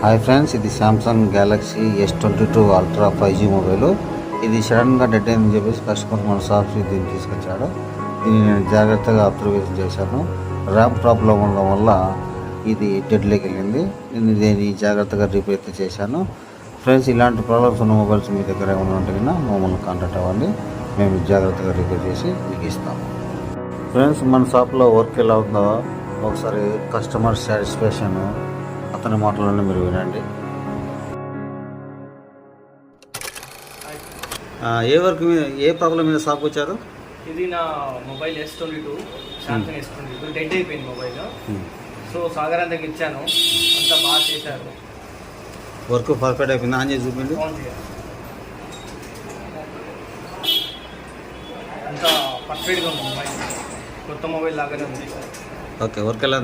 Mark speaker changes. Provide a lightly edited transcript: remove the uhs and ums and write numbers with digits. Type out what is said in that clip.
Speaker 1: Hi friends, ఇది Samsung Galaxy S22 ultra 5G mobile. ఇది సడన్గా డెడ్ అయిందని చెప్పేసి కస్టమర్ మన షాప్కి దీన్ని తీసుకొచ్చాడు. దీన్ని నేను జాగ్రత్తగా అబ్జర్వేషన్ చేశాను. ర్యామ్ ప్రాబ్లం ఉండడం వల్ల ఇది డెడ్లోకి వెళ్ళింది. నేను దీన్ని జాగ్రత్తగా రిపేర్ చేశాను. ఫ్రెండ్స్, ఇలాంటి ప్రాబ్లమ్స్ ఉన్న మొబైల్స్ మీ దగ్గర ఏమైనా ఉంటే కన్నా మమ్మల్ని కాంటాక్ట్ అవ్వండి. మేము జాగ్రత్తగా రిపేర్ చేసి మీకు ఇస్తాము. ఫ్రెండ్స్, మన షాప్లో వర్క్ ఎలా ఉందో ఒకసారి కస్టమర్ సాటిస్ఫాక్షన్ అతని మాటలను మీరు వినండి. ఏ వర్క్ మీద, ఏ ప్రాబ్లం మీద షాప్కి వచ్చారు?
Speaker 2: ఇది నా mobile S22, Samsung S22 dead అయిపోయింది మొబైల్. సో సాగర్ దగ్గర ఇచ్చాను, అంతా బాగా చేశారు.
Speaker 1: వర్క్ పర్ఫెక్ట్ అయిపోయింది. ఆన్ చేసి చూపిండి.
Speaker 2: అంతా పర్ఫెక్ట్గా ఉంది మొబైల్, కొత్త మొబైల్ లాగానే ఉంది.
Speaker 1: ఓకే, వర్క్ ఎలా